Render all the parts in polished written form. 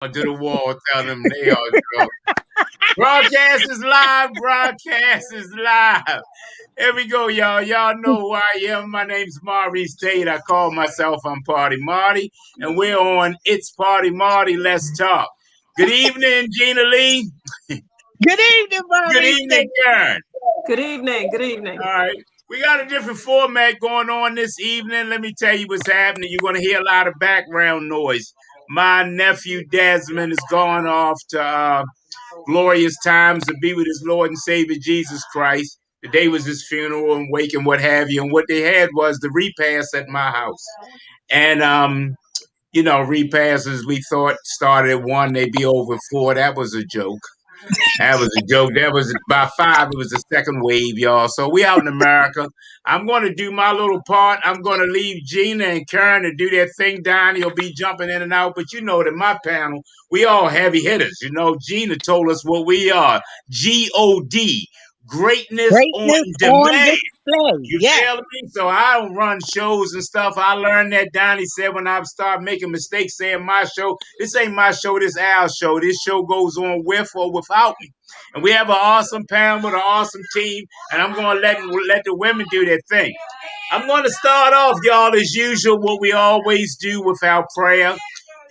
To the wall, tell them they are drunk. Broadcast is live. Broadcast is live. Here we go, y'all. Y'all know who I am. My name's Marty Tate. I call myself I'm Party Marty, and we're on It's Party Marty. Let's talk. Good evening, Gina Lee. Good evening, Good Marty. evening, Karen. Good evening. Good evening. All right. We got a different format going on this evening. Let me tell you what's happening. You're going to hear a lot of background noise. My nephew Desmond has gone off to glorious times to be with his Lord and Savior Jesus Christ. Today was his funeral and wake and what have you. And what they had was the repast at my house. And repasses we thought started at 1, they'd be over at 4. That was a joke. That was a joke. That was by 5. It was the second wave, y'all. So we out in America. I'm going to do my little part. I'm going to leave Gina and Karen to do their thing. Donnie will be jumping in and out. But you know that my panel, we all heavy hitters. You know, Gina told us what we are. GOD. Greatness on Greatness on demand. display. You Yes. feel me? So I don't run shows and stuff. I learned that Donnie said when I start making mistakes saying my show. This ain't my show, this our show. This show goes on with or without me. And we have an awesome panel with an awesome team. And I'm gonna let the women do their thing. I'm gonna start off, y'all, as usual, what we always do with our prayer.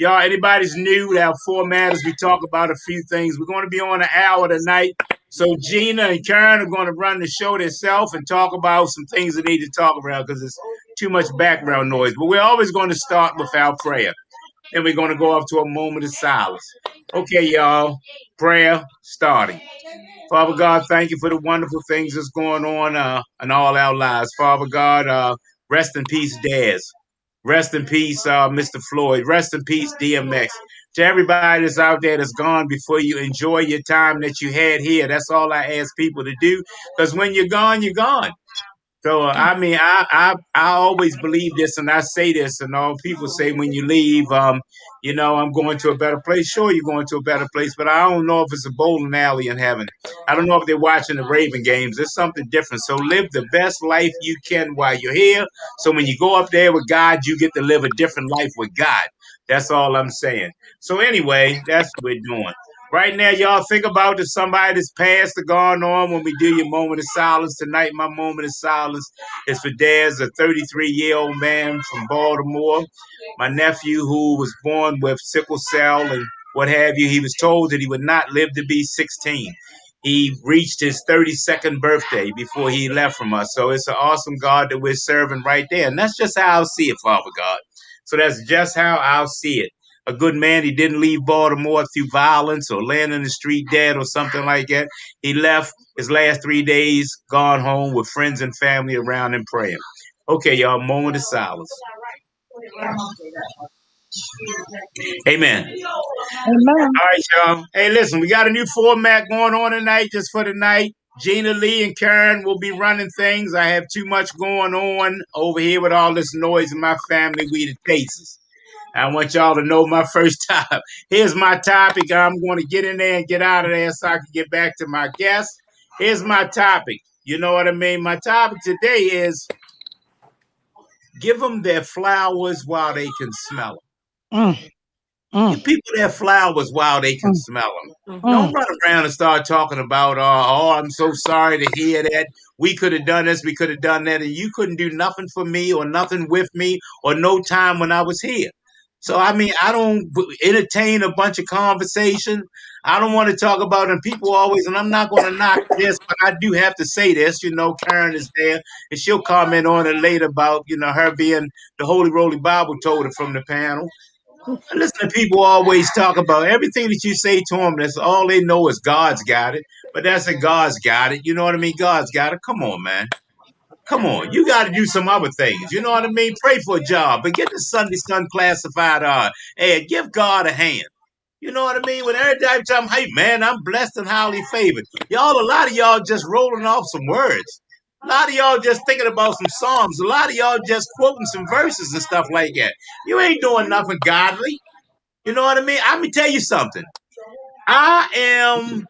Y'all, anybody's new, our format is we talk about a few things. We're gonna be on an hour tonight. So Gina and Karen are going to run the show themselves and talk about some things they need to talk about because it's too much background noise. But we're always going to start with our prayer. Then we're going to go off to a moment of silence. Okay, y'all. Prayer starting. Father God, thank you for the wonderful things that's going on in all our lives. Father God, rest in peace, Daz. Rest in peace, Mr. Floyd. Rest in peace, DMX. To everybody that's out there that's gone before you, enjoy your time that you had here. That's all I ask people to do. Because when you're gone, you're gone. So I always believe this, and I say this, and all people say when you leave, I'm going to a better place. Sure, you're going to a better place, but I don't know if it's a bowling alley in heaven. I don't know if they're watching the Raven games. It's something different. So live the best life you can while you're here. So when you go up there with God, you get to live a different life with God. That's all I'm saying. So anyway, that's what we're doing. Right now, y'all think about the somebody that's passed or gone on when we do your moment of silence. Tonight, my moment of silence is for Daz, a 33-year-old man from Baltimore. My nephew who was born with sickle cell and what have you. He was told that he would not live to be 16. He reached his 32nd birthday before he left from us. So it's an awesome God that we're serving right there. And that's just how I'll see it, Father God. So that's just how I'll see it. A good man. He didn't leave Baltimore through violence or laying in the street dead or something like that. He left his last 3 days, gone home with friends and family around him praying. Okay, y'all, moment of silence. Amen. Amen. All right, y'all. Hey, listen, we got a new format going on tonight, just for tonight. Gina Lee and Karen will be running things. I have too much going on over here with all this noise in my family. We the Tases. I want y'all to know my first time. Here's my topic. I'm going to get in there and get out of there so I can get back to my guests. Here's my topic. You know what I mean? My topic today is give them their flowers while they can smell them. Give people their flowers while they can smell them. Don't run around and start talking about, I'm so sorry to hear that. We could have done this, we could have done that, and you couldn't do nothing for me or nothing with me or no time when I was here. So, I mean, I don't entertain a bunch of conversation. I don't want to talk about it. And people always, and I'm not going to knock this, but I do have to say this. You know, Karen is there, and she'll comment on it later about, her being the Holy Roly Bible told it from the panel. Listen to people always talk about everything that you say to them. That's all they know is God's got it. But that's a God's got it. You know what I mean? God's got it. Come on, man. Come on. You got to do some other things. You know what I mean? Pray for a job. But get the Sunday Sun classified and give God a hand. You know what I mean? When every time I'm, hey, man, I'm blessed and highly favored. Y'all, a lot of y'all just rolling off some words. A lot of y'all just thinking about some songs. A lot of y'all just quoting some verses and stuff like that. You ain't doing nothing godly. You know what I mean? I'm going to tell you something. I am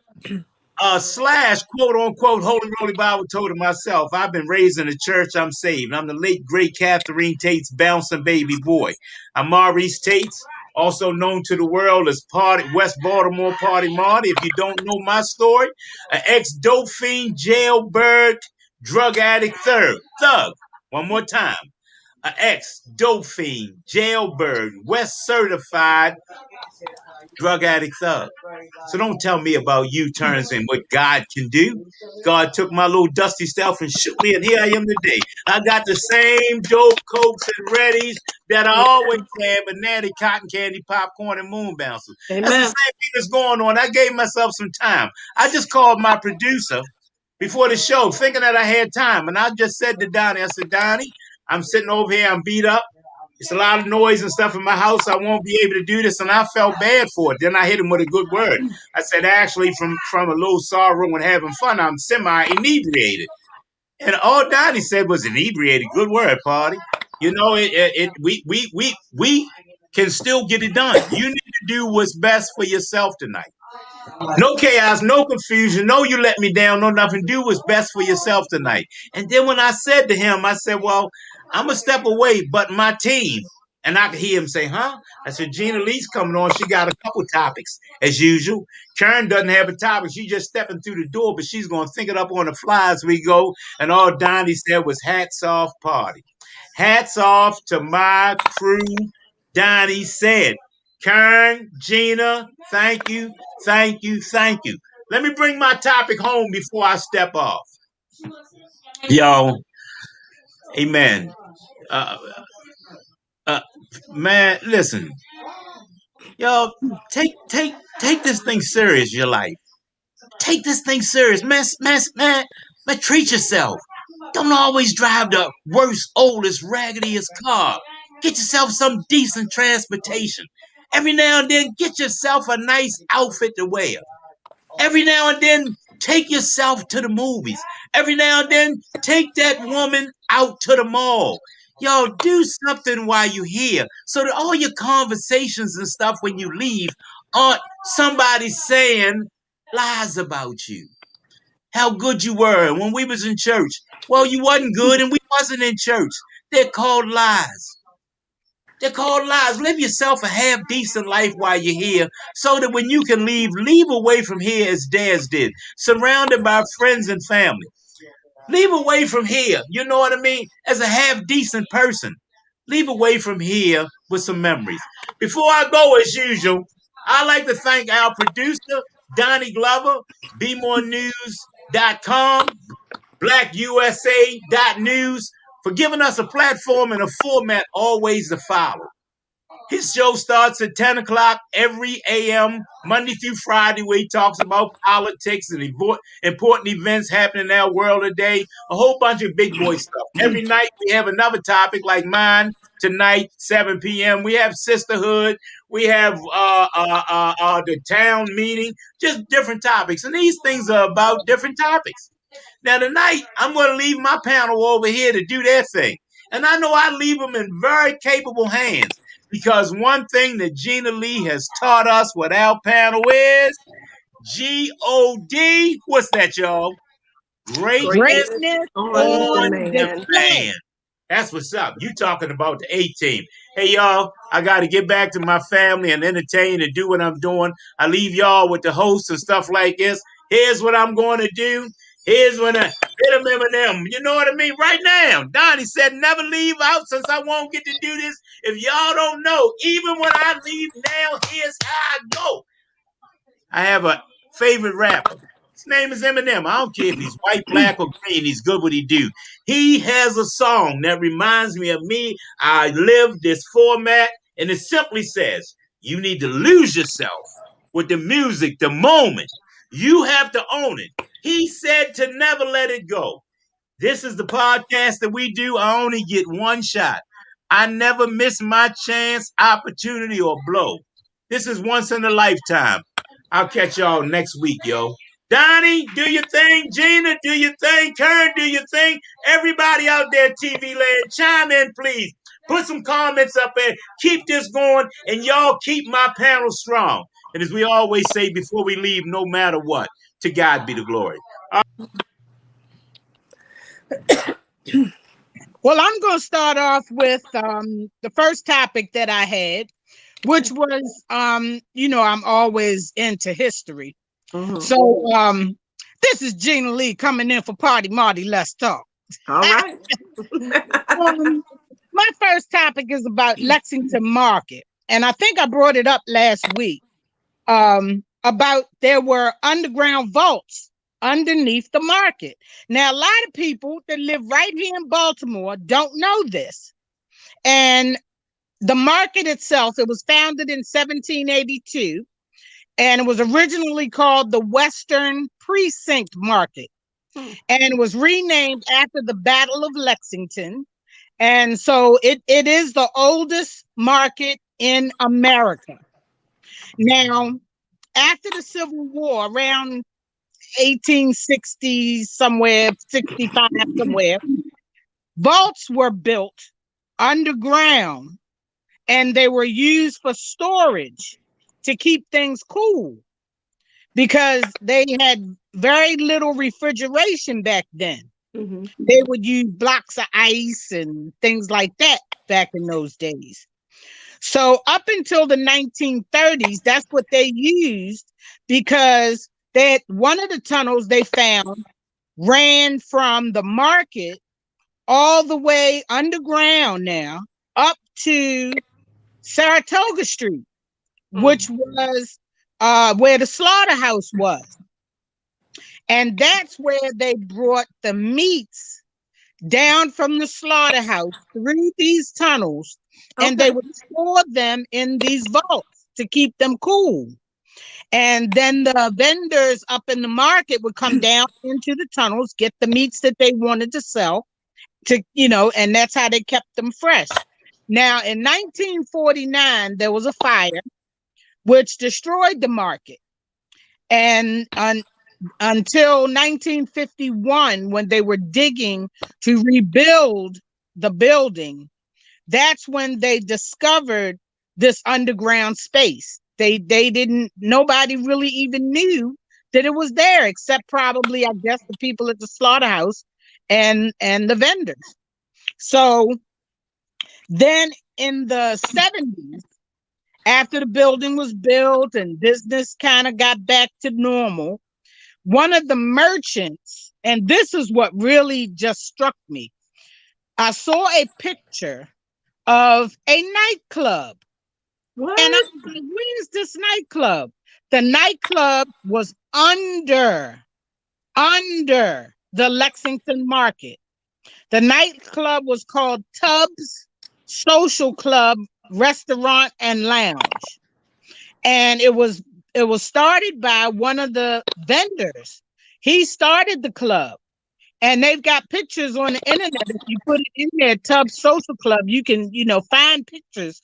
slash quote unquote Holy Roly Bible told it myself. I've been raised in the church. I'm saved. I'm the late great Catherine Tate's bouncing baby boy. I'm Maurice Tate's also known to the world as West Baltimore Party Marty. If you don't know my story, an ex-dope fiend, jailbird, drug addict, thug. One more time. An ex-dope fiend, jailbird, West certified drug addict thug. So don't tell me about U-turns and what God can do. God took my little dusty self and shook me, and here I am today. I got the same dope cokes and readies that I always had, but natty, cotton candy, popcorn, and moon bouncers. That's the Amen. same thing that's going on. I gave myself some time. I just called my producer before the show, thinking that I had time, and I just said to Donnie, I said, Donnie, I'm sitting over here, I'm beat up. It's a lot of noise and stuff in my house. I won't be able to do this. And I felt bad for it. Then I hit him with a good word. I said, actually, from a little sorrow and having fun, I'm semi-inebriated. And all Donnie said was inebriated. Good word, Party. You know, we can still get it done. You need to do what's best for yourself tonight. No chaos, no confusion, no you let me down, no nothing. Do what's best for yourself tonight. And then when I said to him, I said, well, I'm going to step away, but my team. And I could hear him say, huh? I said, Gina Lee's coming on. She got a couple topics, as usual. Karen doesn't have a topic. She's just stepping through the door, but she's going to think it up on the fly as we go. And all Donnie said was, hats off, Party. Hats off to my crew, Donnie said. Karen, Gina, thank you, thank you, thank you. Let me bring my topic home before I step off. Yo, amen. Uh, man, listen, yo, take this thing serious. Your life, take this thing serious, man. Treat yourself. Don't always drive the worst, oldest, raggediest car. Get yourself some decent transportation. Every now and then, get yourself a nice outfit to wear. Every now and then, take yourself to the movies. Every now and then, take that woman out to the mall. Yo, do something while you're here so that all your conversations and stuff when you leave aren't somebody saying lies about you. How good you were when we was in church. Well, you wasn't good and we wasn't in church. They're called lies. They're called lies. Live yourself a half decent life while you're here so that when you can leave away from here as Daz did, surrounded by friends and family. Leave away from here, you know what I mean, as a half decent person. Leave away from here with some memories. Before I go, as usual, I'd like to thank our producer, Donnie Glover, BMoreNews.com, BlackUSA.News, for giving us a platform and a format always to follow. His show starts at 10 o'clock every a.m., Monday through Friday, where he talks about politics and important events happening in our world today, a whole bunch of big boy stuff. Every night we have another topic like mine tonight, 7 p.m. We have sisterhood. We have the town meeting, just different topics. And these things are about different topics. Now, tonight, I'm going to leave my panel over here to do their thing. And I know I leave them in very capable hands. Because one thing that Gina Lee has taught us with our panel is G-O-D. What's that, y'all? Greatness on demand. That's what's up. You talking about the A-team. Hey, y'all, I got to get back to my family and entertain and do what I'm doing. I leave y'all with the hosts and stuff like this. Here's what I'm going to do. Here's when I hit them Eminem. You know what I mean? Right now, Donnie said, never leave out since I won't get to do this. If y'all don't know, even when I leave now, here's how I go. I have a favorite rapper. His name is Eminem. I don't care if he's white, black, or green. He's good what he do. He has a song that reminds me of me. I live this format, and it simply says, you need to lose yourself with the music, the moment. You have to own it. He said to never let it go. This is the podcast that we do. I only get one shot. I never miss my chance, opportunity, or blow. This is once in a lifetime. I'll catch y'all next week, yo. Donnie, do your thing. Gina, do your thing. Karen, do your thing. Everybody out there, TV land, chime in, please. Put some comments up there. Keep this going, and y'all keep my panel strong. And as we always say before we leave, no matter what, to God be the glory. Well, I'm going to start off with the first topic that I had, which was, I'm always into history. Mm-hmm. So this is Gina Lee coming in for Party Marty. Let's talk. All right. My first topic is about Lexington Market, and I think I brought it up last week. About there were underground vaults underneath the market. Now, a lot of people that live right here in Baltimore don't know this. And the market itself, it was founded in 1782, and it was originally called the Western Precinct Market. And it was renamed after the Battle of Lexington. And so it is the oldest market in America. Now, after the Civil War, around 1860 somewhere, 65 somewhere, vaults were built underground, and they were used for storage to keep things cool because they had very little refrigeration back then. Mm-hmm. They would use blocks of ice and things like that back in those days. So up until the 1930s, that's what they used, because one of the tunnels they found ran from the market all the way underground now up to Saratoga Street, which was where the slaughterhouse was. And that's where they brought the meats down from the slaughterhouse through these tunnels, and they would store them in these vaults to keep them cool. And then the vendors up in the market would come down into the tunnels, get the meats that they wanted to sell, and that's how they kept them fresh. Now, in 1949, there was a fire which destroyed the market. And until 1951, when they were digging to rebuild the building, that's when they discovered this underground space. Nobody really even knew that it was there, except probably, I guess, the people at the slaughterhouse and the vendors. So then in the 70s, after the building was built and business kind of got back to normal, one of the merchants, and this is what really just struck me, I saw a picture of a nightclub. What? And I was like, where's this nightclub? The nightclub was under the Lexington Market. The nightclub was called Tubbs Social Club, Restaurant and Lounge. And it was started by one of the vendors. He started the club. And they've got pictures on the internet. If you put it in there, Tubbs Social Club, you can, find pictures.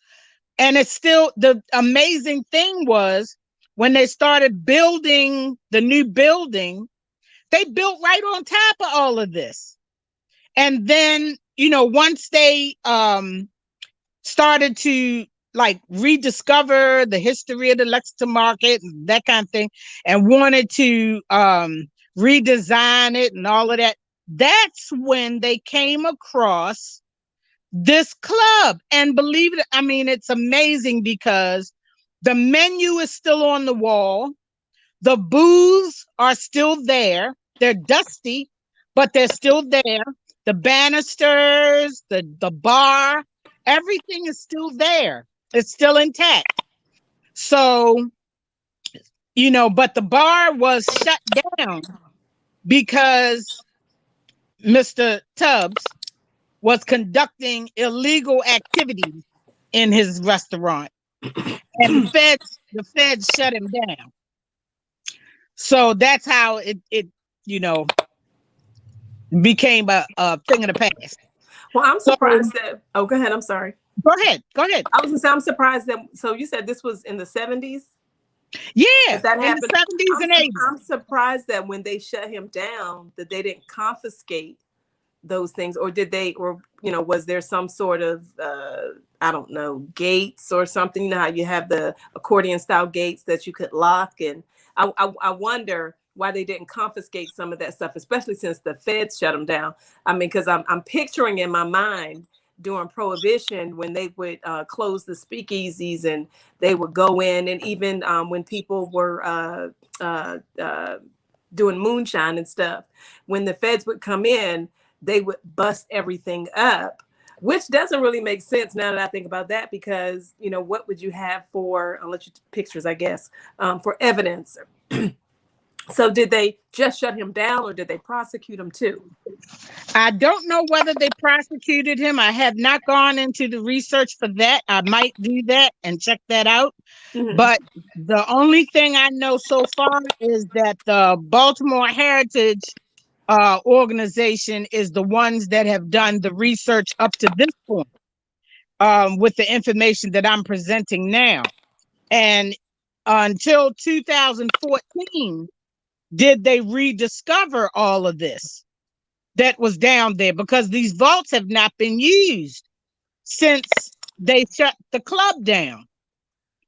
And it's still, the amazing thing was when they started building the new building, they built right on top of all of this. And then, once they started to rediscover the history of the Lexington Market and that kind of thing, and wanted to redesign it and all of that, that's when they came across this club. And believe it, it's amazing because the menu is still on the wall. The booths are still there. They're dusty, but they're still there. The banisters, the bar, everything is still there. It's still intact. So, but the bar was shut down because Mr. Tubbs was conducting illegal activities in his restaurant, and the feds shut him down. So that's how it became a thing of the past. Well, I'm surprised that. Oh, go ahead. I'm sorry. Go ahead. I was gonna say I'm surprised that. So you said this was in the 70s. Yeah, that happened in the 70s and 80s. I'm surprised that when they shut him down, that they didn't confiscate those things, or did they, or was there some sort of I don't know, gates or something? You know how you have the accordion style gates that you could lock, and I wonder why they didn't confiscate some of that stuff, especially since the feds shut them down. Because I'm picturing in my mind during Prohibition, when they would close the speakeasies and they would go in, and even when people were doing moonshine and stuff, when the feds would come in, they would bust everything up, which doesn't really make sense now that I think about that, because, you know, what would you have for, I'll let you pictures, I guess, for evidence? So did they just shut him down, or did they prosecute him too? I don't know whether they prosecuted him. I have not gone into the research for that. I might do that and check that out. Mm-hmm. But the only thing I know so far is that the Baltimore Heritage organization is the ones that have done the research up to this point, with the information that I'm presenting now. And until 2014, did they rediscover all of this that was down there, because these vaults have not been used since they shut the club down.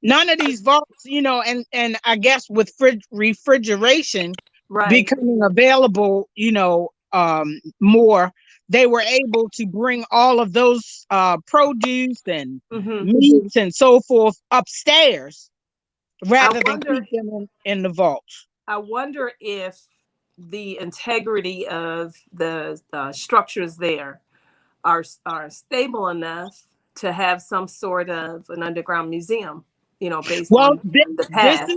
None of these vaults, you know, and I guess with refrigeration becoming available, you know, more, they were able to bring all of those produce and meats and so forth upstairs rather than keep them in the vaults. I wonder if the integrity of the structures there are stable enough to have some sort of an underground museum, you know, based on the past.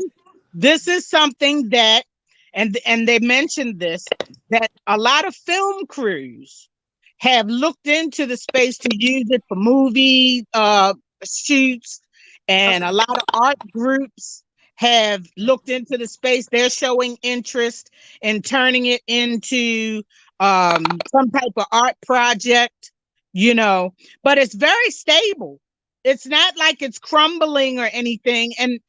This is something that, and they mentioned this, that a lot of film crews have looked into the space to use it for movie shoots, and a lot of art groups have looked into the space. They're showing interest in turning it into some type of art project, you know, but it's very stable. It's not like it's crumbling or anything. And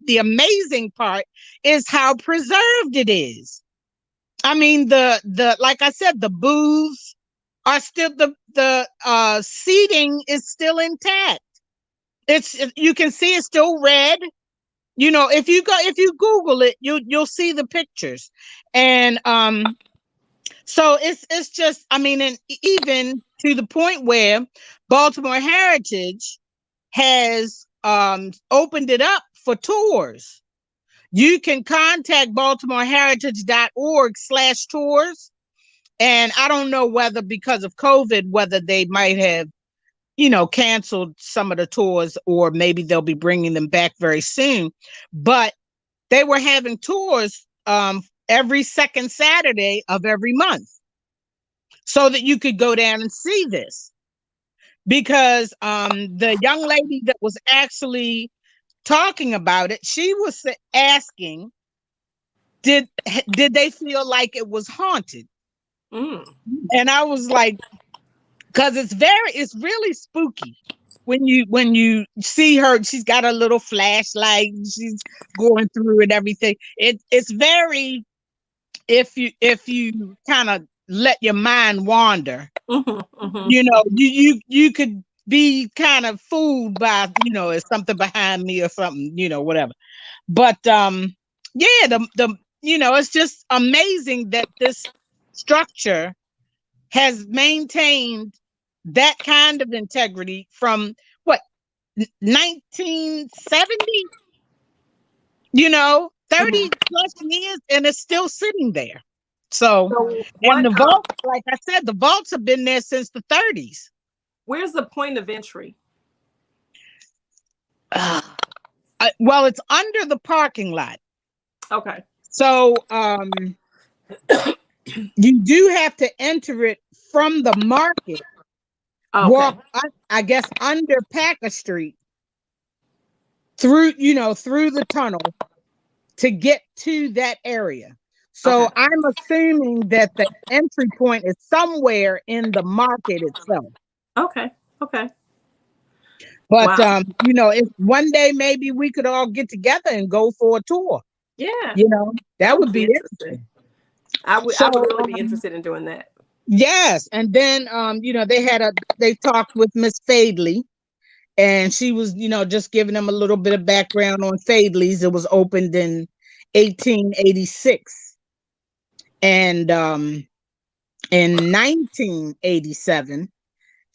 the amazing part is how preserved it is. I mean, the like I said, the booths are still, the seating is still intact. You can see it's still red. You know, if you Google it, you'll see the pictures. And so it's just, I mean, and even to the point where Baltimore Heritage has opened it up for tours. You can contact baltimoreheritage.org/tours. And I don't know whether, because of COVID, whether they might have, you know, canceled some of the tours, or maybe they'll be bringing them back very soon. But they were having tours every second Saturday of every month, so that you could go down and see this. Because the young lady that was actually talking about it, she was asking, did they feel like it was haunted? And I was like, because it's really spooky when you see her. She's got a little flashlight, she's going through and everything. It's very, if you kind of let your mind wander, you know, you could be kind of fooled by, you know, it's something behind me or something, you know, whatever. But yeah, the you know, it's just amazing that this structure has maintained that kind of integrity from what, 1970, you know, 30 plus years, and it's still sitting there. So and the vault, like I said, the vaults have been there since the 30s. Where's the point of entry? Well, it's under the parking lot. Okay. So you do have to enter it from the market. Okay. Walk, I guess, under Packer Street, through, you know, through the tunnel to get to that area. So okay. I'm assuming that the entry point is somewhere in the market itself. Okay. Okay. But wow. You know, if one day maybe we could all get together and go for a tour. Yeah. You know, that would be interesting. I would really be interested in doing that. Yes. And then you know, they talked with Miss Fadley, and she was, you know, just giving them a little bit of background on Fadley's. It was opened in 1886. And in 1987,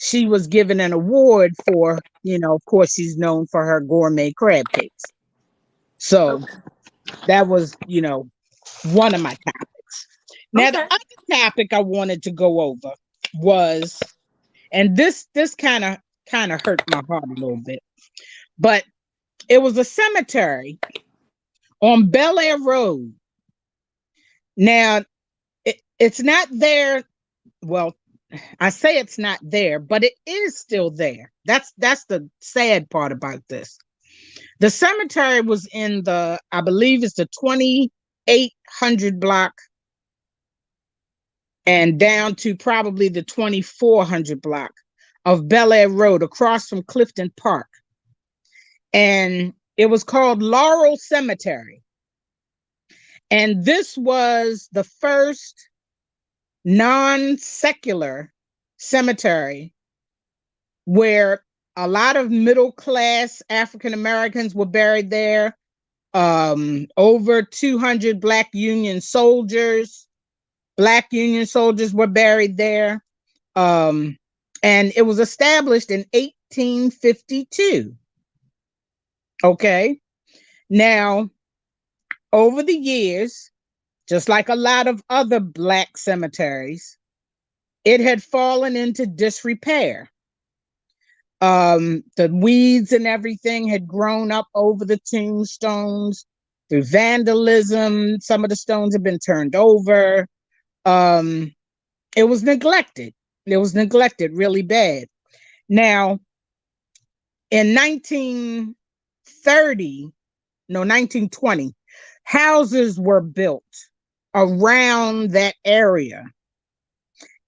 she was given an award for, of course, she's known for her gourmet crab cakes. So Okay. that was, one of my topics. Now, the Okay. other topic I wanted to go over was, and this kind of hurt my heart a little bit, but it was a cemetery on Bel Air Road. Now, it's not there. Well, I say it's not there, but it is still there. That's the sad part about this. The cemetery was in I believe it's the 2800 block and down to probably the 2400 block of Bel Air Road across from Clifton Park. And it was called Laurel Cemetery. And this was the first non-secular cemetery where a lot of middle-class African Americans were buried there. Over 200 Black Union soldiers were buried there. And it was established in 1852. Okay. Now, over the years, just like a lot of other Black cemeteries, it had fallen into disrepair. The weeds and everything had grown up over the tombstones through vandalism. Some of the stones had been turned over. It was neglected. It was neglected really bad. Now, in 1920, houses were built around that area.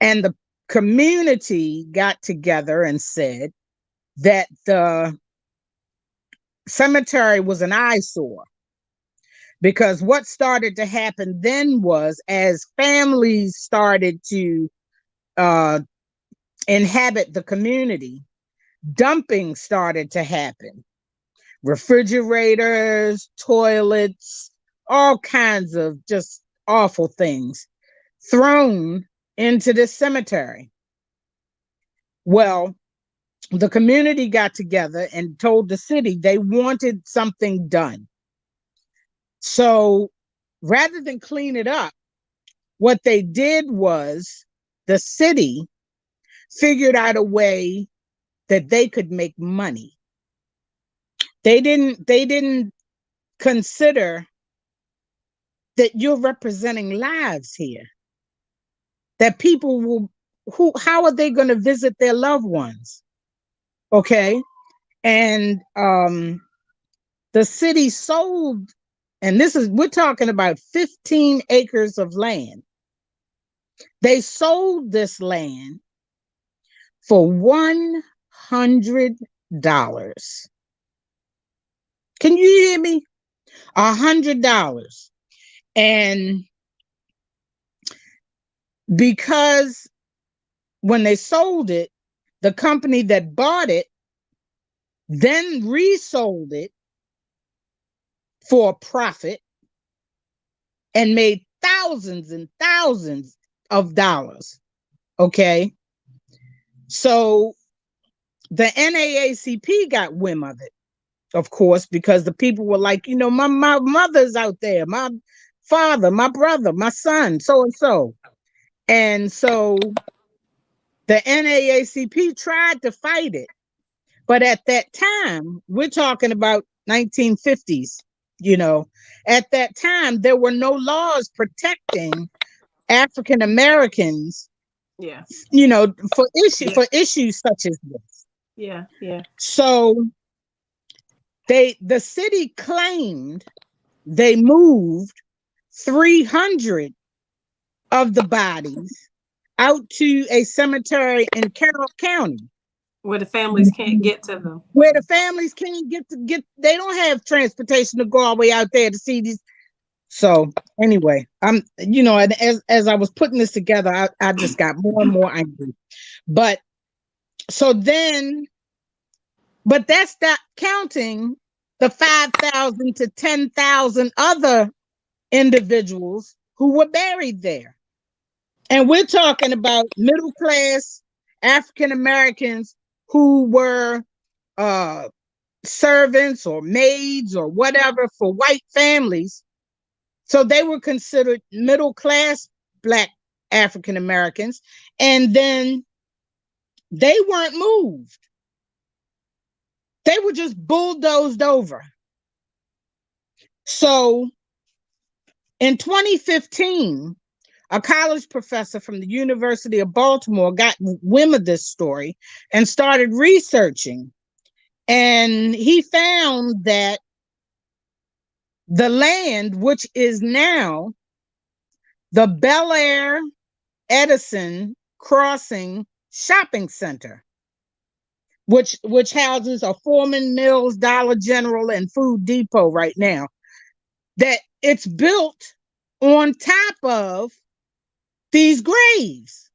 And the community got together and said that the cemetery was an eyesore. Because what started to happen then was, as families started to inhabit the community, dumping started to happen. Refrigerators, toilets, all kinds of just awful things thrown into this cemetery. Well, the community got together and told the city they wanted something done. So rather than clean it up, what they did was the city figured out a way that they could make money. They didn't consider that you're representing lives here. That people how are they going to visit their loved ones? Okay. And the city sold, and we're talking about 15 acres of land. They sold this land for $100. Can you hear me? $100. And because when they sold it, the company that bought it then resold it for a profit and made thousands and thousands of dollars. Okay. So the NAACP got whim of it, of course, because the people were like, my mother's out there, my father, my brother, my son, so and so. And so the NAACP tried to fight it. But at that time, we're talking about 1950s, at that time, there were no laws protecting African Americans, for issues such as this. Yeah, yeah. So the city claimed they moved 300 of the bodies out to a cemetery in Carroll County. Where the families can't get to them. Where the families can't get, they don't have transportation to go all the way out there to see these. So anyway, and as I was putting this together, I just got more and more angry. But that's not counting the 5,000 to 10,000 other individuals who were buried there. And we're talking about middle class African Americans who were servants or maids or whatever for white families. So they were considered middle class Black African Americans. And then they weren't moved. They were just bulldozed over. So in 2015, a college professor from the University of Baltimore got wind of this story and started researching. And he found that the land, which is now the Bel Air Edison Crossing Shopping Center, which houses a Foreman Mills, Dollar General, and Food Depot right now, that it's built on top of these graves.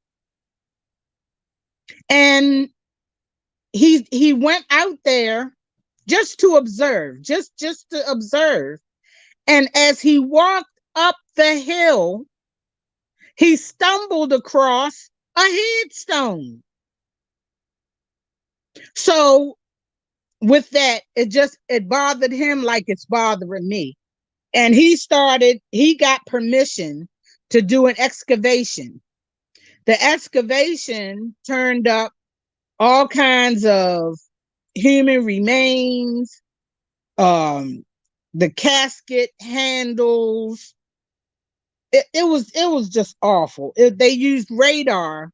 And he went out there just to observe, just to observe. And as he walked up the hill, he stumbled across a headstone. So with that, it bothered him like it's bothering me. And he got permission to do an excavation. The excavation turned up all kinds of human remains, the casket handles. It was just awful. They used radar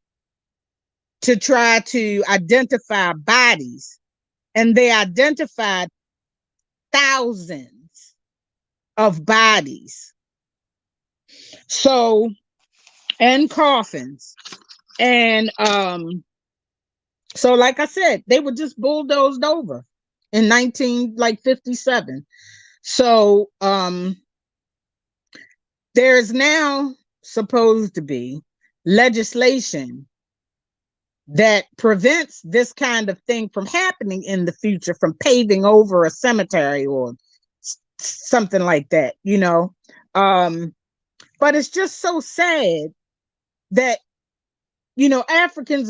to try to identify bodies, and they identified thousands of bodies. So, and coffins. And so like I said, they were just bulldozed over in 1957. So there's now supposed to be legislation that prevents this kind of thing from happening in the future, from paving over a cemetery or something like that, you know. But it's just so sad that, you know, African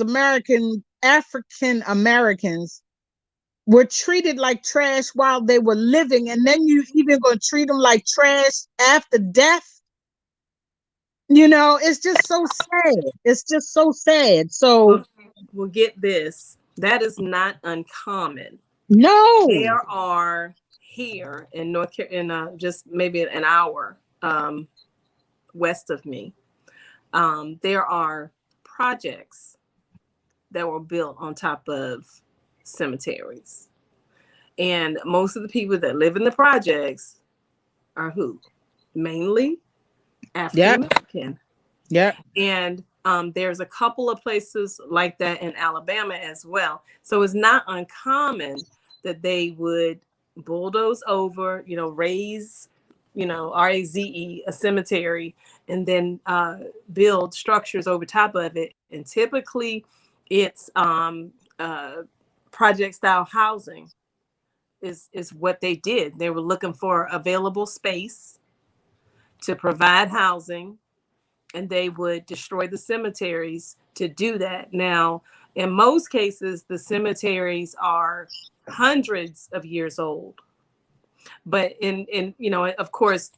Americans were treated like trash while they were living, and then you even gonna treat them like trash after death. You know, it's just so sad. It's just so sad. So we'll get this. That is not uncommon. No. There are here in North Carolina, just maybe an hour west of me, there are projects that were built on top of cemeteries. And most of the people that live in the projects are who? Mainly African American. Yeah. And there's a couple of places like that in Alabama as well. So it's not uncommon that they would bulldoze over, you know, raise, you know, RAZE, a cemetery, and then build structures over top of it. And typically it's project style housing is what they did. They were looking for available space to provide housing, and they would destroy the cemeteries to do that. Now, in most cases, the cemeteries are hundreds of years old. But in you know, of course,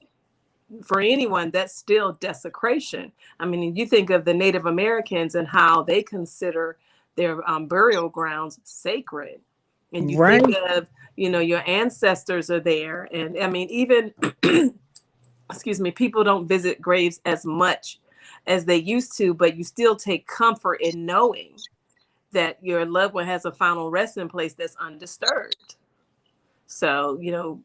for anyone, that's still desecration. I mean, you think of the Native Americans and how they consider their burial grounds sacred. And you think of, you know, your ancestors are there. And I mean, even, excuse me, people don't visit graves as much as they used to, but you still take comfort in knowing that your loved one has a final resting place that's undisturbed. So, you know,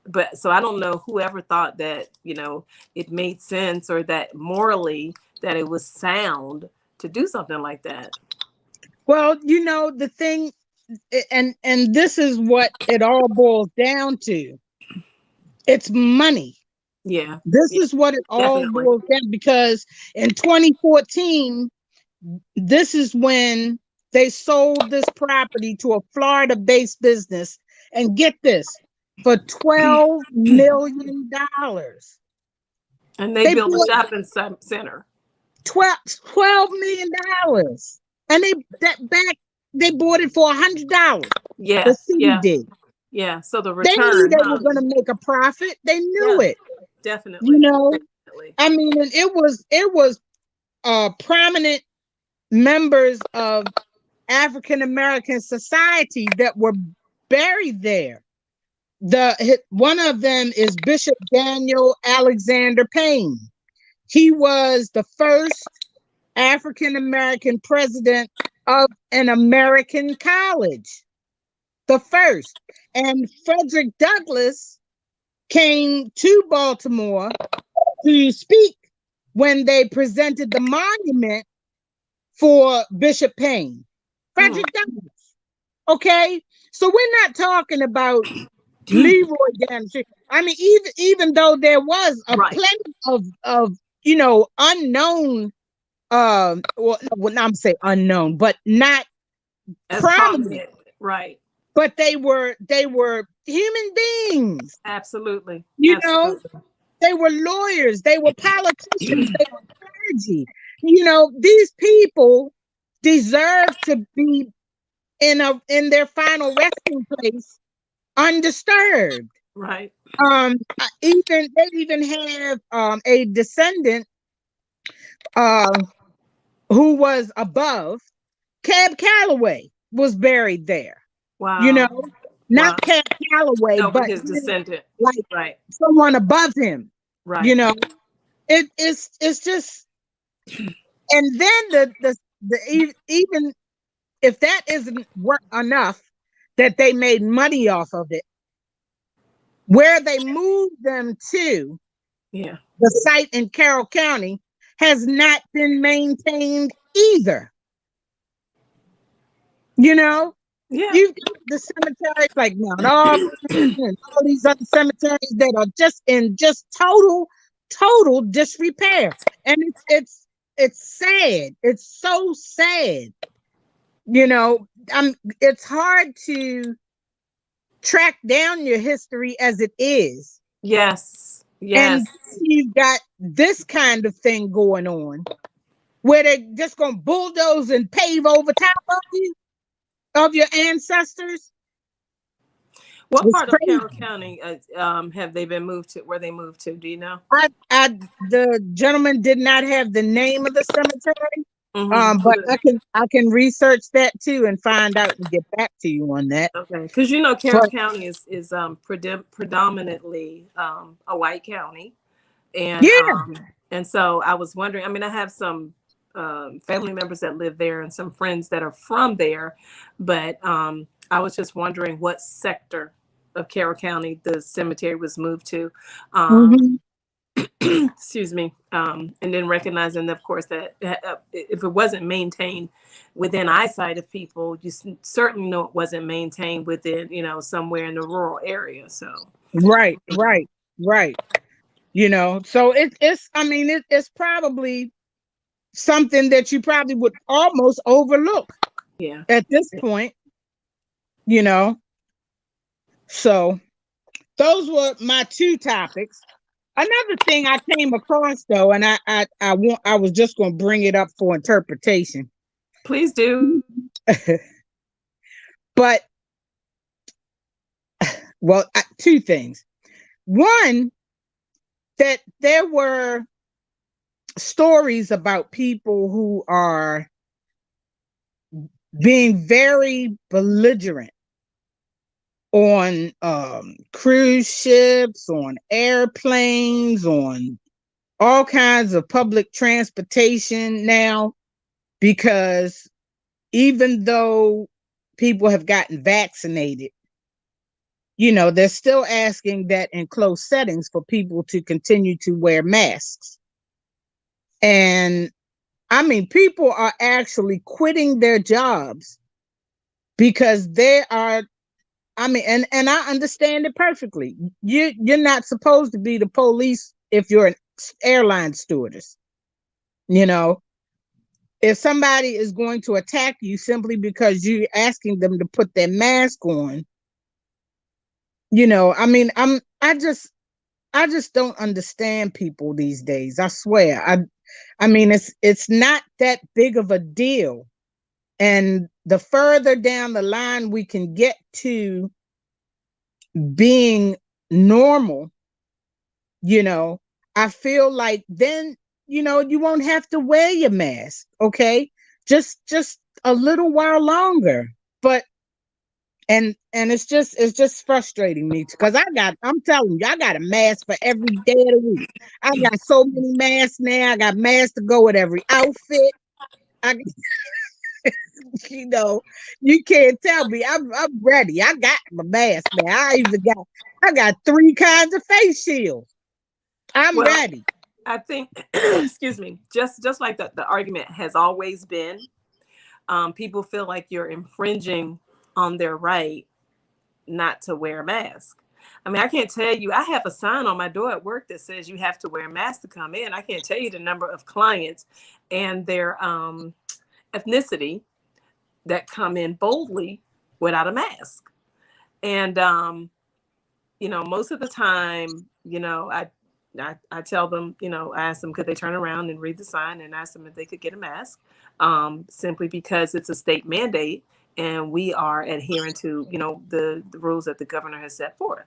but so I don't know whoever thought that, you know, it made sense or that morally that it was sound to do something like that. Well, you know, the thing, and this is what it all boils down to. It's money. Yeah. This is what it all boils down, because in 2014, this is when they sold this property to a Florida-based business, and get this, for $12 million. And they built a shopping center. $12 million. and they bought it for $100. Yeah, The city yeah, did. yeah. So the They knew return, they huh? were going to make a profit. They knew Yeah, it. definitely. You know, Definitely. I mean, and it was prominent members of African American society that were buried there. One of them is Bishop Daniel Alexander Payne. He was the first African American president of an American college, the first. And Frederick Douglass came to Baltimore to speak when they presented the monument for Bishop Payne. Frederick Douglass. Okay, so we're not talking about Leroy Damsey. I mean, even though there was a Right. plenty of unknown, well, I'm saying unknown, but not As prominent. Right. But they were human beings. Absolutely. You know, Absolutely. they were lawyers, they were politicians, they were clergy. You know, these people deserve to be in their final resting place undisturbed. Right. Even they even have a descendant who was above. Cab Calloway was buried there. You Wow. know, Wow. not Cab Calloway, No, but but his descendant. like Right. someone above him. Right. You know, it's just, and then even if that isn't enough, that they made money off of it, where they moved them to, Yeah. the site in Carroll County, has not been maintained either. You know, Yeah. you've got the cemeteries like Mount Auburn and all these other cemeteries that are just in total disrepair. And it's sad. It's so sad. You know, it's hard to track down your history as it is. Yes. And Yes. you've got this kind of thing going on where they're just going to bulldoze and pave over top of you, of your ancestors. What It's part of crazy. Carroll County have they been moved to? Where they moved to? Do you know? The gentleman did not have the name of the cemetery, but I can research that too and find out and get back to you on that. Okay, because you know Carroll But County is predominantly a white county, and yeah, and so I was wondering. I mean, I have some family members that live there and some friends that are from there, but I was just wondering what sector of Carroll County the cemetery was moved to. mhm. Excuse me, and then recognizing, of course, that if it wasn't maintained within eyesight of people, you certainly know it wasn't maintained within, somewhere in the rural area. So, Right, right, right. You know, so it's I mean it's probably something that you probably would almost overlook yeah, at this point, you know. So those were my two topics. Another thing I came across though, and I was just going to bring it up for interpretation. please do. But well, two things. One, that there were stories about people who are being very belligerent on cruise ships, on airplanes, on all kinds of public transportation now, because even though people have gotten vaccinated, they're still asking that in closed settings for people to continue to wear masks. And I mean, people are actually quitting their jobs because they are, I mean, and I understand it perfectly. You're not supposed to be the police if you're an airline stewardess. If somebody is going to attack you simply because you're asking them to put their mask on, I mean, I just don't understand people these days. I swear. I mean, it's not that big of a deal And the further down the line we can get to being normal, I feel like then, you won't have to wear your mask. Okay. Just a little while longer. But it's just frustrating me because I'm telling you, I got a mask for every day of the week. I got so many masks now. I got masks to go with every outfit. I you can't tell me. I'm ready. I got my mask now. I got 3 kinds of face shields. I'm Well, ready. I think, excuse me, just like the argument has always been, people feel like you're infringing on their right not to wear a mask. I mean, I can't tell you, I have a sign on my door at work that says you have to wear a mask to come in. I can't tell you the number of clients and their ethnicity that come in boldly without a mask. And, most of the time, I tell them, I ask them, could they turn around and read the sign, and ask them if they could get a mask, simply because it's a state mandate and we are adhering to, the rules that the governor has set forth.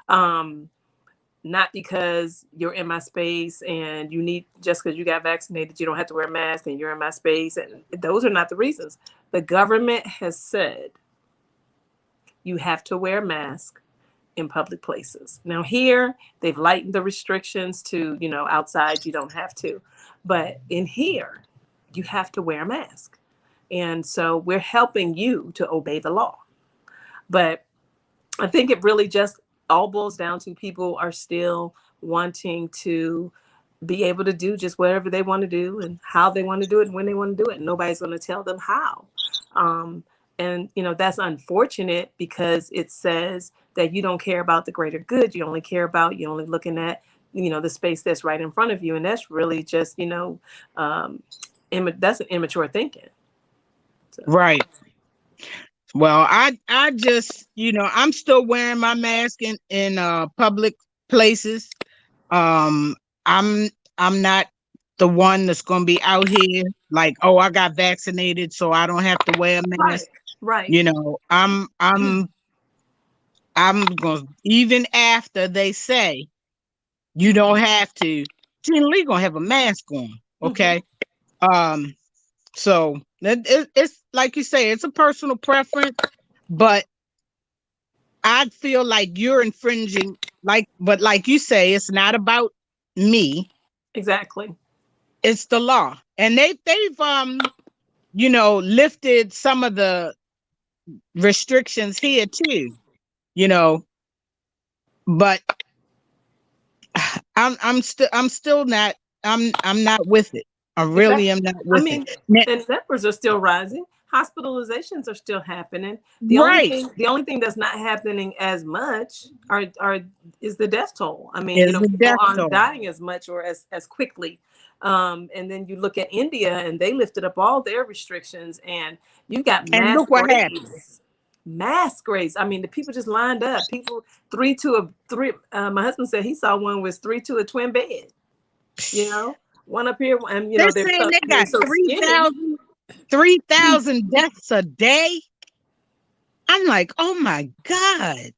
Not because you're in my space and just because you got vaccinated, you don't have to wear a mask and you're in my space. And those are not the reasons. The government has said you have to wear a mask in public places. Now here, they've lightened the restrictions to, outside you don't have to. But in here, you have to wear a mask. And so we're helping you to obey the law. But I think it really just all boils down to people are still wanting to be able to do just whatever they want to do and how they want to do it and when they want to do it. Nobody's going to tell them how. And, that's unfortunate because it says that you don't care about the greater good. You're only looking at, the space that's right in front of you. And that's really just, that's an immature thinking. So. Right. Well, I just, I'm still wearing my mask in public places. I'm not the one that's going to be out here like, oh, I got vaccinated, so I don't have to wear a mask. Right. I'm going to, even after they say you don't have to, Gina Lee going to have a mask on. Okay. Mm-hmm. So it's like you say, it's a personal preference, but I feel like you're infringing, but like you say, it's not about me. Exactly. It's the law. And they've lifted some of the restrictions here too, but I'm still not with it. I really am not with it. And numbers are still rising. Hospitalizations are still happening. The only thing that's not happening as much is the death toll. I mean, people aren't dying as much or as quickly. And then you look at India and they lifted up all their restrictions, and you got mass graves. I mean, the people just lined up. People 3 to a 3. My husband said he saw one was 3 to a twin bed. One up here, and they're saying they got 3,000 deaths a day. I'm like, oh my God,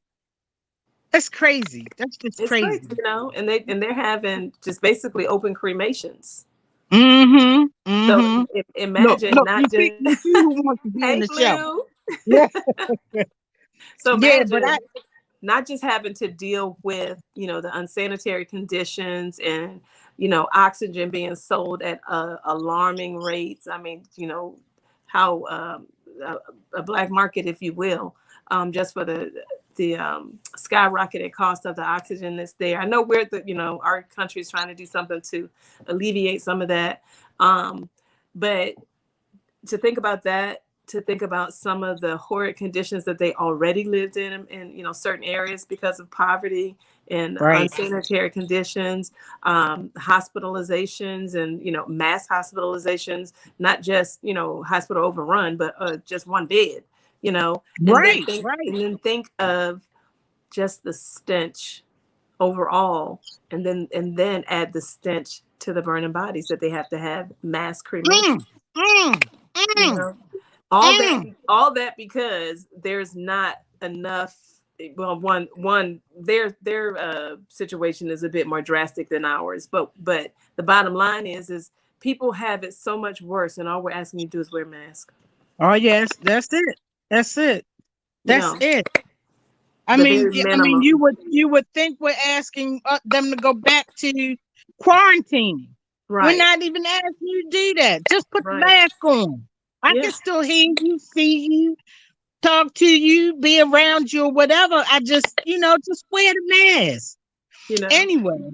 that's crazy. That's just crazy. And they're having just basically open cremations. Mm-hmm. So imagine not just who wants to be in the show. Yeah. So imagine not just having to deal with the unsanitary conditions and oxygen being sold at alarming rates. I mean, how a black market, if you will, just for the skyrocketed cost of the oxygen that's there. I know our country is trying to do something to alleviate some of that, but to think about that, to think about some of the horrid conditions that they already lived in certain areas because of poverty and unsanitary conditions, hospitalizations and, mass hospitalizations, not just, hospital overrun, but just one bed, and then think of just the stench overall, and then add the stench to the burning bodies that they have to have mass cremation. All that because there's not enough. Well, one their situation is a bit more drastic than ours, but the bottom line is people have it so much worse, and all we're asking you to do is wear a mask. Oh yes, that's it. That's it. That's it. I the mean, very I mean, minimum. you would think we're asking them to go back to quarantining. We're Right. not even asking you to do that. Just put the Right. mask on. I Yeah. can still hear you, see you, talk to you, be around you, or whatever. I just, just wear the mask. You know. Anyway,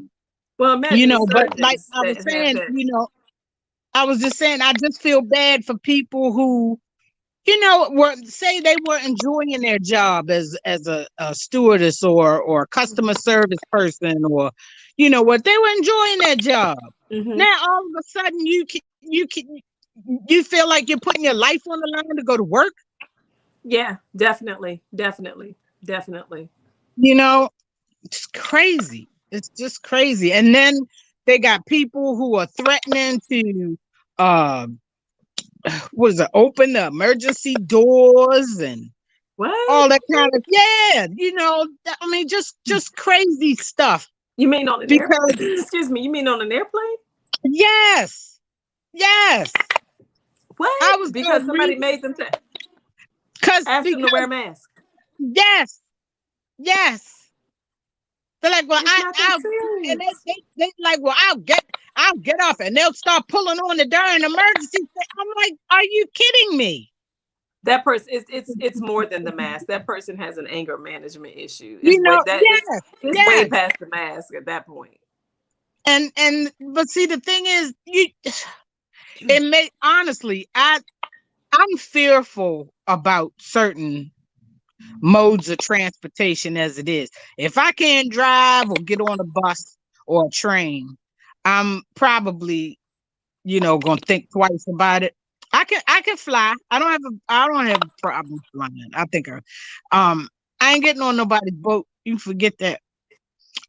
Well, imagine the but like surgeons I was that have saying, that. I was just saying, I just feel bad for people who, say they were enjoying their job as a stewardess or a customer service person, or what, they were enjoying their job. Mm-hmm. Now all of a sudden you feel like you're putting your life on the line to go to work. Yeah, definitely. It's crazy. It's just crazy. And then they got people who are threatening to open the emergency doors and What? all that kind of, I mean, just crazy stuff. You mean on an Because airplane? Excuse me, you mean on an airplane? yes. What? Because somebody made them ask them to wear a mask. Yes. They're like, well, I'll and they like, well, I'll get off, and they'll start pulling on the darn emergency. I'm like, are you kidding me? That person, it's more than the mask. That person has an anger management issue. It's way past the mask at that point. But see, the thing is, honestly, I'm fearful about certain modes of transportation as it is. If I can't drive or get on a bus or a train, I'm probably, gonna think twice about it. I can fly. I don't have a problem flying. I think I ain't getting on nobody's boat. You forget that.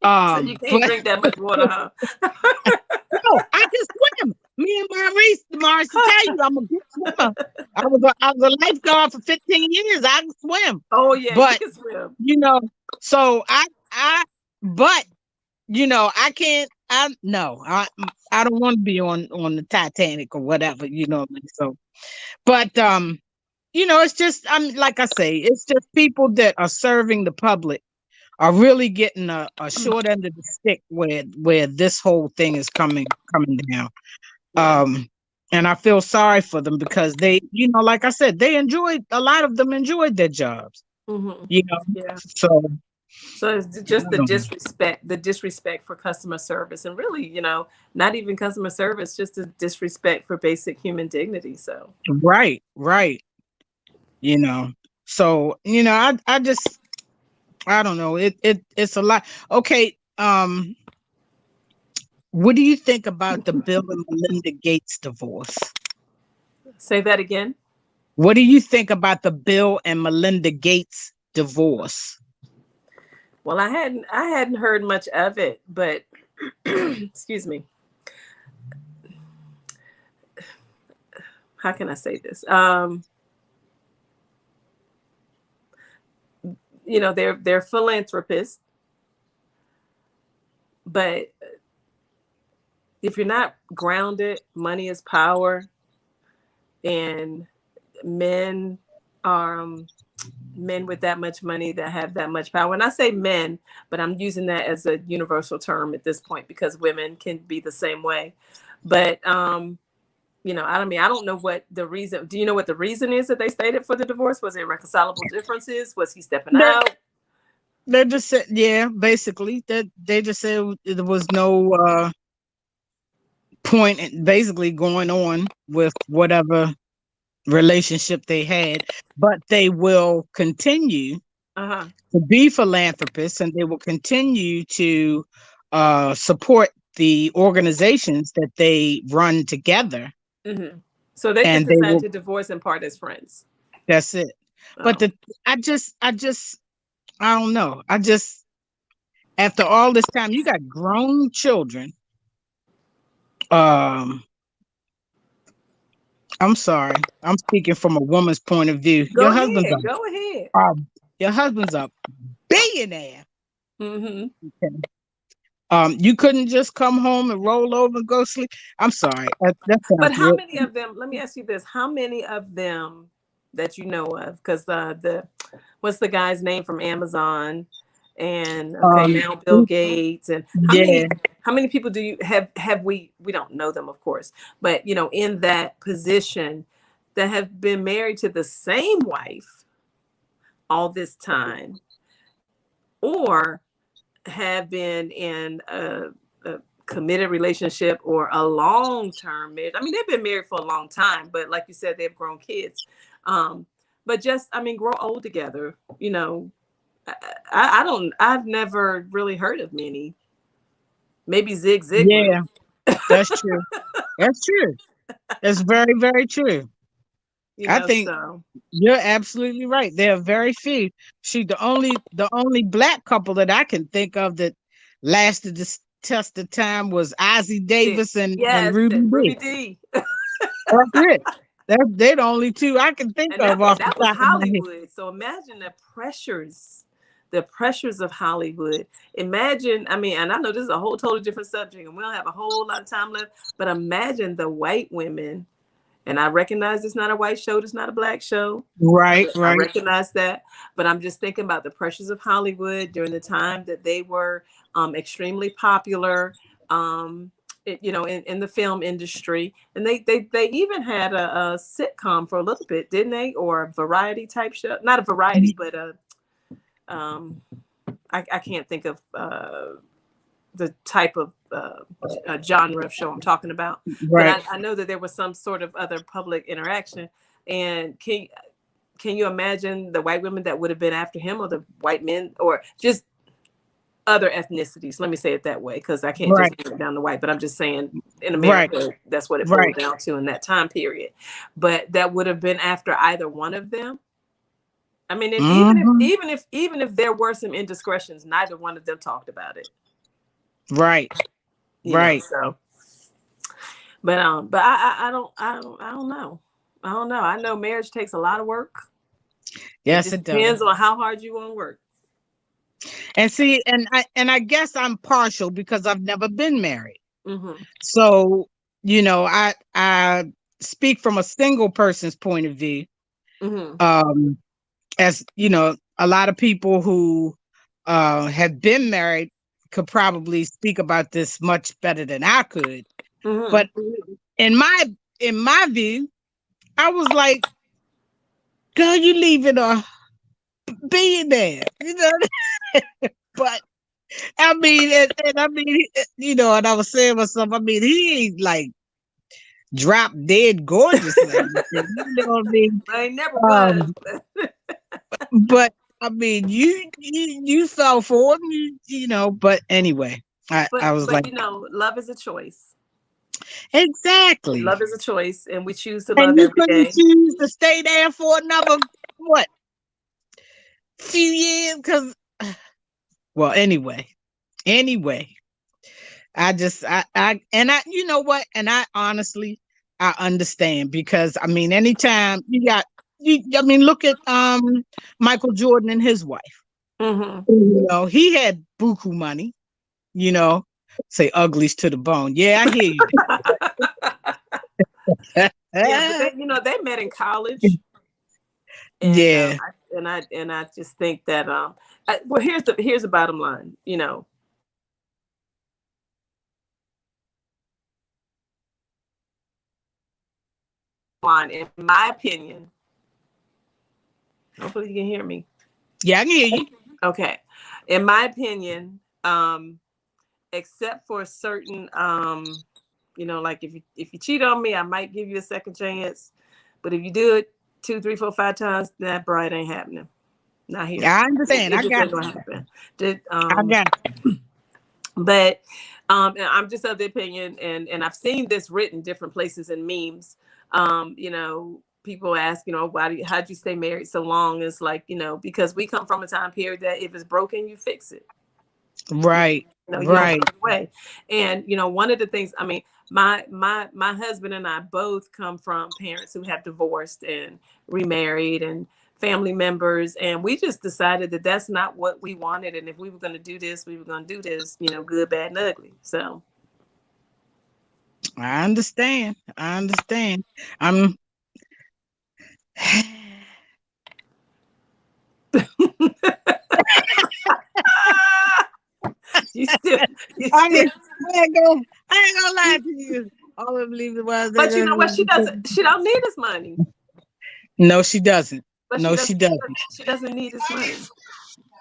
So you can't drink that much water, huh? No, I can swim. Me and Marty tell you, I'm a good swimmer. I was a lifeguard for 15 years. I can swim. Oh yeah, but you can swim. So I can't. I don't want to be on the Titanic or whatever. So, but it's just, like I say, it's just people that are serving the public are really getting a short end of the stick where this whole thing is coming down. And I feel sorry for them because they, like I said, a lot of them enjoyed their jobs. Mm-hmm. Yeah. So it's just the disrespect for customer service, and really, not even customer service, just the disrespect for basic human dignity. So right. So I don't know. It's a lot. Okay. What do you think about the Bill and Melinda Gates divorce? Say that again. What do you think about the Bill and Melinda Gates divorce? Well, I hadn't heard much of it, but excuse me. How can I say this? They're philanthropists, but if you're not grounded, money is power, and men with that much money that have that much power. And I say men, but I'm using that as a universal term at this point because women can be the same way. But I don't know what the reason. Do you know what the reason is that they stated for the divorce? Was it irreconcilable differences? Was he stepping out? They just said, basically that they just said there was no point in basically going on with whatever relationship they had, but they will continue to be philanthropists, and they will continue to support the organizations that they run together. Mm-hmm. So they just decided to divorce and part as friends. That's it. Oh. But I don't know. After all this time, you got grown children. I'm sorry. I'm speaking from a woman's point of view. Go ahead. Go ahead. Your husband's a billionaire. Mm-hmm. Okay. You couldn't just come home and roll over and go sleep. I'm sorry. That But sounds how real. many of them? Let me ask you this: how many of them that you know of? Because the what's the guy's name from Amazon? And okay, now Bill Gates. And Yeah. how many people do you have we don't know them, of course, but you know, in that position that have been married to the same wife all this time, or have been in a committed relationship or a long-term marriage. I mean, they've been married for a long time, but like you said, they've grown kids. But just, I mean, grow old together, you know. I've never really heard of many. Maybe Zig Ziglar. Yeah, that's true. That's true. That's very, very true. You I know, think so you're absolutely right. There are very few. The only black couple that I can think of that lasted the test of time was Ozzie Davis and yes, Ruby and Ruby Dee. D. That's it. They're the only two I can think And of off the that was top of my head. Hollywood. So imagine the pressures of Hollywood. Imagine, I mean, and I know this is a whole totally different subject, and we don't have a whole lot of time left. But imagine the white women. And I recognize it's not a white show, it's not a black show. Right, I right. recognize that, but I'm just thinking about the pressures of Hollywood during the time that they were extremely popular, you know, in the film industry. And they even had a sitcom for a little bit, didn't they? Or a variety type show, not a variety, but I can't think of the type of genre of show I'm talking about, but Right. I know that there was some sort of other public interaction. And can you imagine the white women that would have been after him, or the white men, or just other ethnicities? Let me say it that way, because I can't just Right. bring it down to white, but I'm just saying in Right. America, that's what it Right. boiled down to in that time period. But that would have been after either one of them. I mean, and Hmm. even if there were some indiscretions, neither one of them talked about it. Right. You know, Right. so but I don't know. I don't know. I know marriage takes a lot of work. It Yes, just it does. depends on how hard you want to work. And see, and I guess I'm partial because I've never been married. Mm-hmm. So, I speak from a single person's point of view. Mm-hmm. As a lot of people who have been married could probably speak about this much better than I could. Mm-hmm. But in my view, I was like, girl, you leaving a billionaire, but I mean, and I mean, and I was saying myself, I mean, he ain't like drop dead gorgeous or anything, you know what I mean? But it never was. But I mean, you fell for him, but anyway, I was like, But love is a choice. exactly. Love is a choice, and we choose to And love you every couldn't day. choose to stay there for another, what, few years? Because, well, anyway, I just, you know what? And I honestly, I understand because I mean, anytime I mean, look at Michael Jordan and his wife. Mm-hmm. He had buku money. Say uglies to the bone. Yeah, I hear you. Yeah, but they met in college, and Yeah. I just think that well, here's the bottom line. In my opinion, hopefully you can hear me. Yeah, I can hear you. Okay. In my opinion, except for certain, like if you cheat on me, I might give you a second chance. But if you do it 2, 3, 4, 5 times, that bride ain't happening. Not here. Yeah, I understand. It I just got ain't gonna happen. I got But and I'm just of the opinion, and I've seen this written different places in memes. People ask, how'd you stay married so long? It's like, because we come from a time period that if it's broken, you fix it. Right. You don't Right. throw it away. And one of the things, I mean, my husband and I both come from parents who have divorced and remarried and family members, and we just decided that that's not what we wanted, and if we were going to do this, we were going to do this, good, bad, and ugly. So I understand. I understand. I'm you still, you I still. ain't, I ain't gonna lie to you. All I believe it was But you know what? She don't need his money. No, she doesn't. But No, she doesn't. she doesn't need his money.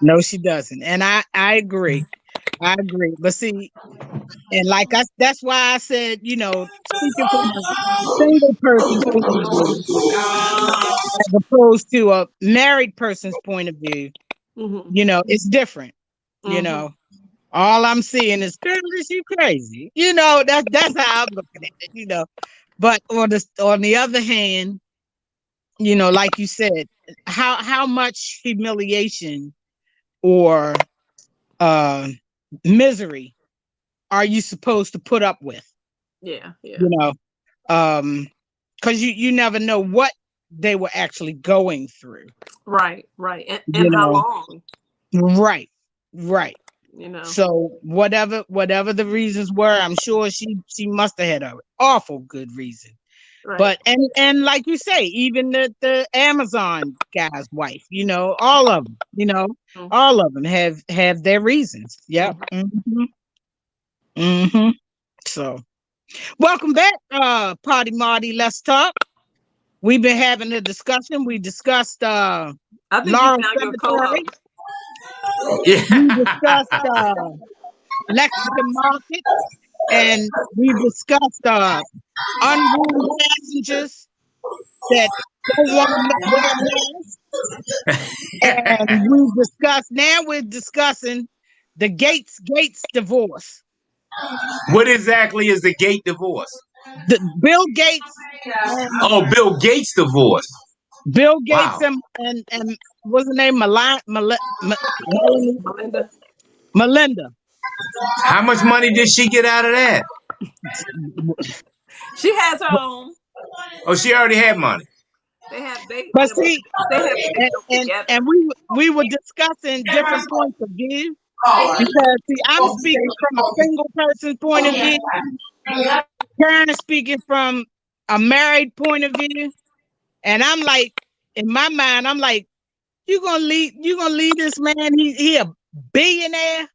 No, she doesn't. And I agree. I agree. But see, and that's why I said, speaking from a single person's point of view, as opposed to a married person's point of view, Mm-hmm. It's different. Mm-hmm. All I'm seeing is, girl, is you crazy? That's how I'm looking at it. But on the other hand, like you said, how much humiliation or misery are you supposed to put up with? Yeah, yeah. Because you never know what they were actually going through. Right. And how long? Right. So whatever the reasons were, I'm sure she must have had an awful good reason. right. But and like you say, even the Amazon guy's wife, all of them, Mhm. all of them have their reasons. Yep. So, welcome back, Party Marty. Let's talk. We've been having a discussion. We discussed I think you Laurel found your Cemetery. co-host. We discussed Lexington Market, and we discussed unruly passengers that don't want to wear masks. And we're discussing the Gates divorce. What exactly is the gate divorce? The Bill Gates and Oh, Bill Gates divorce. Wow. and what's her name? Melinda. Melinda. How much money did she get out of that? She has her own. Oh, she already had money. But see, they have together. and we were discussing different points of view, because see, I'm speaking from a single person point of view. Karen is speaking from a married point of view, and I'm like, in my mind, I'm like, you gonna leave this man? He a billionaire,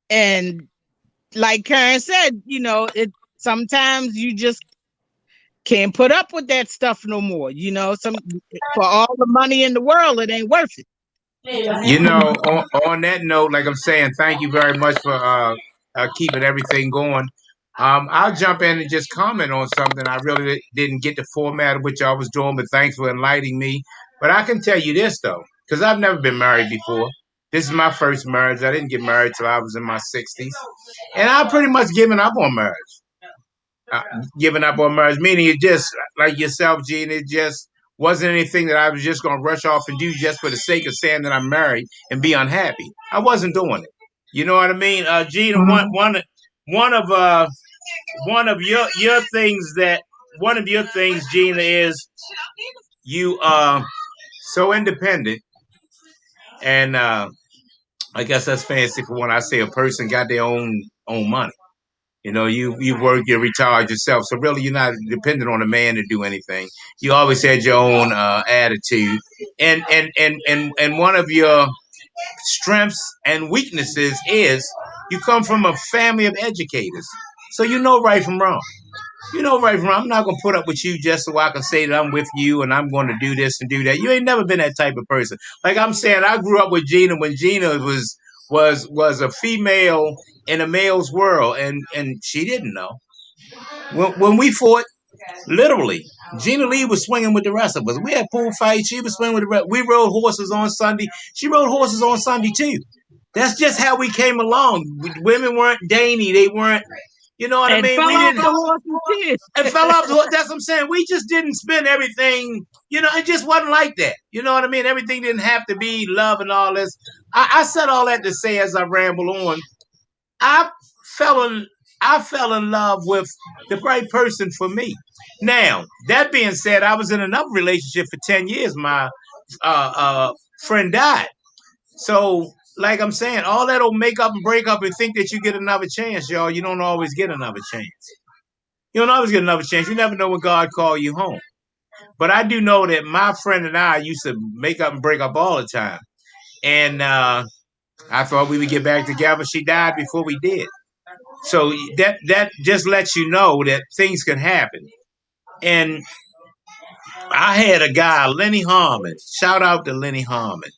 and like Karen said, it sometimes you just can't put up with that stuff no more. For all the money in the world, it ain't worth it. On that note, like I'm saying, thank you very much for keeping everything going. I'll jump in and just comment on something. I really didn't get the format of what y'all was doing, but thanks for enlightening me. But I can tell you this, though, because I've never been married before. This is my first marriage. I didn't get married till I was in my 60s. And I've pretty much given up on marriage. Giving up on marriage, meaning it just, like yourself, Gene, it just wasn't anything that I was just going to rush off and do just for the sake of saying that I'm married and be unhappy. I wasn't doing it. You know what I mean? Gene, one of your things Gina, is you are so independent, and I guess that's fancy for when I say a person got their own money. You work, you recharge yourself. So really, you're not dependent on a man to do anything. You always had your own attitude, and one of your strengths and weaknesses is you come from a family of educators, so you know right from wrong. You know right from wrong. I'm not gonna put up with you just so I can say that I'm with you and I'm going to do this and do that. You ain't never been that type of person. Like I'm saying, I grew up with Gina when Gina was a female in a male's world, and she didn't know. When we fought, literally, Gina Lee was swinging with the rest of us. We had pool fights. She was swinging with the rest. We rode horses on Sunday. She rode horses on Sunday too. That's just how we came along. Women weren't dainty. They weren't. You know what I And mean? fell We off didn't. the horse and did. And fell off. That's what I'm saying. We just didn't spend everything. It just wasn't like that. You know what I mean? Everything didn't have to be love and all this. I said all that to say as I ramble on. I fell in. I fell in love with the right person for me. Now, that being said, I was in another relationship for 10 years. My friend died. So, like I'm saying, all that old make up and break up and think that you get another chance, y'all. You don't always get another chance. You don't always get another chance. You never know when God call you home. But I do know that my friend and I used to make up and break up all the time. And I thought we would get back together. She died before we did. So that just lets you know that things can happen. And I had a guy, Lenny Harmon. Shout out to Lenny Harmon.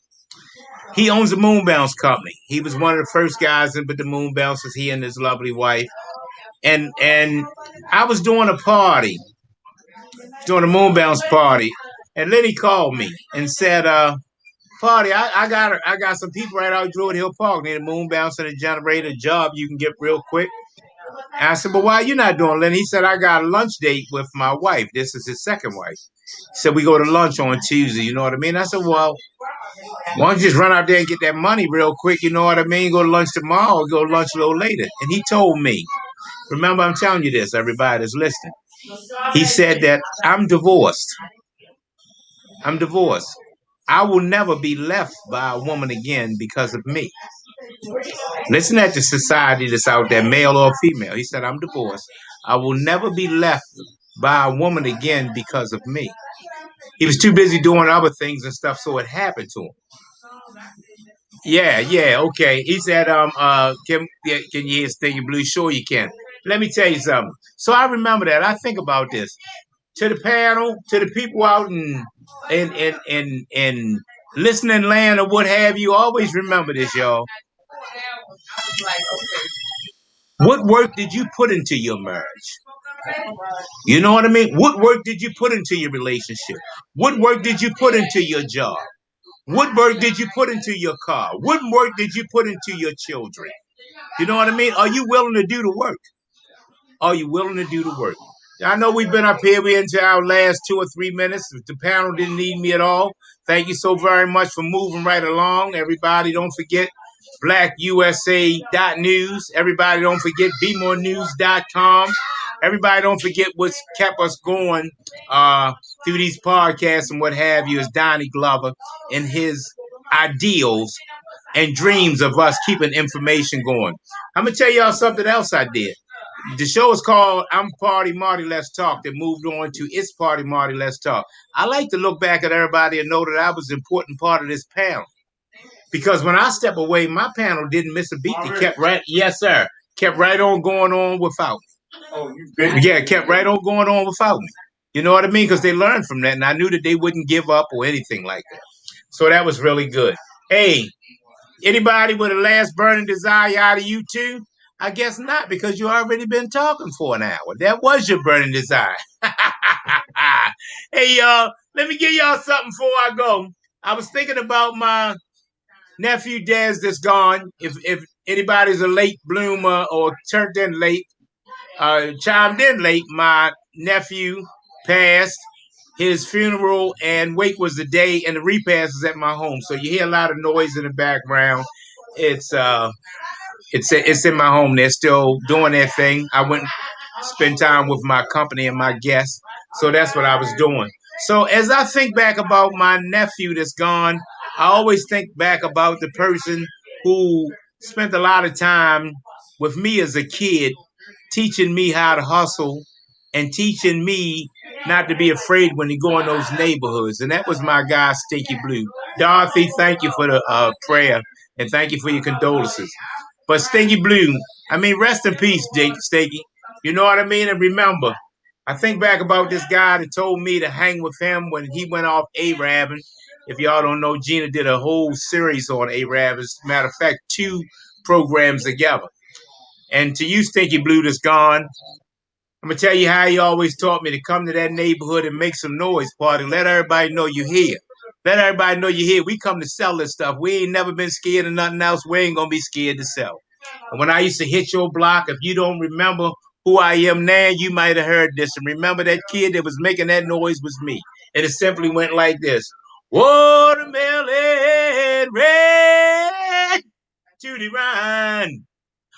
He owns a moon bounce company. He was one of the first guys in with the moon bounces. He and his lovely wife. And I was doing a party, doing a moon bounce party, and Lenny called me and said, "Party, I got some people right out Druid Hill Park. Need a moon bounce and a generator job you can get real quick." And I said, "But why you not doing, Lenny?" He said, "I got a lunch date with my wife. This is his second wife." He said, "We go to lunch on Tuesday." You know what I mean? I said, "Well, why don't you just run out there and get that money real quick? You know what I mean? Go to lunch tomorrow or go to lunch a little later." And he told me, remember, I'm telling you this, everybody that's listening. He said that I'm divorced. I'm divorced. I will never be left by a woman again because of me. Listen at the society that's out there, male or female. He said, I'm divorced. I will never be left by a woman again because of me. He was too busy doing other things and stuff, so it happened to him. Yeah, okay. He said, can you hear Stinky Blue? Sure you can. Let me tell you something. So I remember that. I think about this. To the panel, to the people out in listening land or what have you, always remember this, y'all. What work did you put into your marriage? You know what I mean? What work did you put into your relationship? What work did you put into your job? What work did you put into your car? What work did you put into your children? You know what I mean? Are you willing to do the work? Are you willing to do the work? I know we've been up here. We're into our last 2 or 3 minutes. The panel didn't need me at all. Thank you so very much for moving right along. Everybody, don't forget blackusa.news. Everybody, don't forget bemorenews.com. Everybody, don't forget what's kept us going through these podcasts and what have you is Donnie Glover and his ideals and dreams of us keeping information going. I'm going to tell y'all something else I did. The show is called I'm Party Marty, Let's Talk, that moved on to It's Party Marty, Let's Talk. I like to look back at everybody and know that I was an important part of this panel. Because when I step away, my panel didn't miss a beat. They kept right, yes, sir, kept right on going on without me. Oh, yeah, kept right on going on without me. You know what I mean? Because they learned from that, and I knew that they wouldn't give up or anything like that. So that was really good. Hey, anybody with a last burning desire out of you two? I guess not, because you already been talking for an hour. That was your burning desire. Hey, y'all, let me give y'all something before I go. I was thinking about my nephew Des that's gone. If anybody's a late bloomer or turned in late, chimed in late, my nephew passed. His funeral and wake was the day, and the repast is at my home. So you hear a lot of noise in the background. It's in my home. They're still doing their thing. I went and spend time with my company and my guests. So that's what I was doing. So as I think back about my nephew that's gone, I always think back about the person who spent a lot of time with me as a kid, teaching me how to hustle and teaching me not to be afraid when you go in those neighborhoods. And that was my guy, Stinky Blue. Dorothy, thank you for the prayer and thank you for your condolences. But Stinky Blue, I mean, rest in peace, Jake Stinky. You know what I mean? And remember, I think back about this guy that told me to hang with him when he went off Arabbing. If y'all don't know, Gina did a whole series on Arab. As a matter of fact, 2 programs together. And to you, Stinky Blue, that's gone, I'm going to tell you how he always taught me to come to that neighborhood and make some noise, party. Let everybody know you're here. Let everybody know you're here. We come to sell this stuff. We ain't never been scared of nothing else. We ain't going to be scared to sell. And when I used to hit your block, if you don't remember who I am now, you might have heard this. And remember that kid that was making that noise was me. And it simply went like this. Watermelon red to the rind.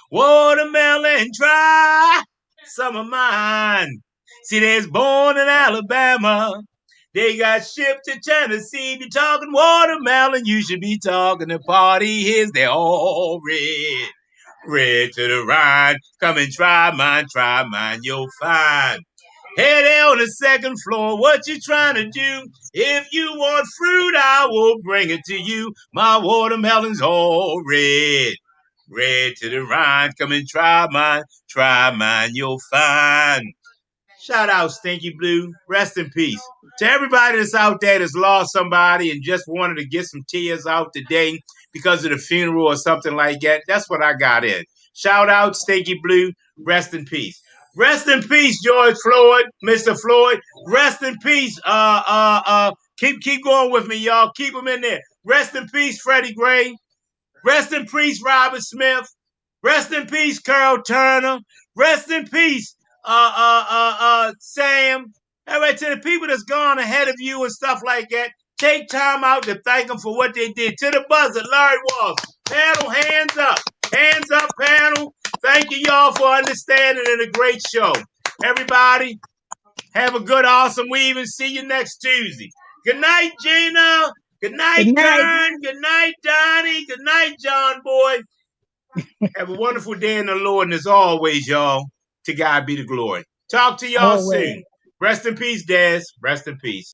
Watermelon dry, some of mine. See, they's born in Alabama. They got shipped to Tennessee. If you're talking watermelon, you should be talking the party. Here's they're all red. Red to the rind. Come and try mine, you'll find. Hey there on the second floor, what you trying to do? If you want fruit, I will bring it to you. My watermelon's all red. Red to the rind, come and try mine, you'll find. Shout out Stinky Blue, rest in peace. To everybody that's out there that's lost somebody and just wanted to get some tears out today because of the funeral or something like that, that's what I got in. Shout out Stinky Blue, rest in peace. Rest in peace, George Floyd, Mr. Floyd. Rest in peace. Keep going with me, y'all. Keep them in there. Rest in peace, Freddie Gray. Rest in peace, Robert Smith. Rest in peace, Carl Turner. Rest in peace, Sam. All right, to the people that's gone ahead of you and stuff like that, take time out to thank them for what they did. To the buzzer, Larry Walsh. Panel, hands up. Hands up, panel. Thank you, y'all, for understanding and a great show. Everybody, have a good, awesome week and see you next Tuesday. Good night, Gina. Good night, Kern. Good night, Donnie. Good night, John Boy. Have a wonderful day in the Lord. And as always, y'all, to God be the glory. Talk to y'all soon. Rest in peace, Des. Rest in peace.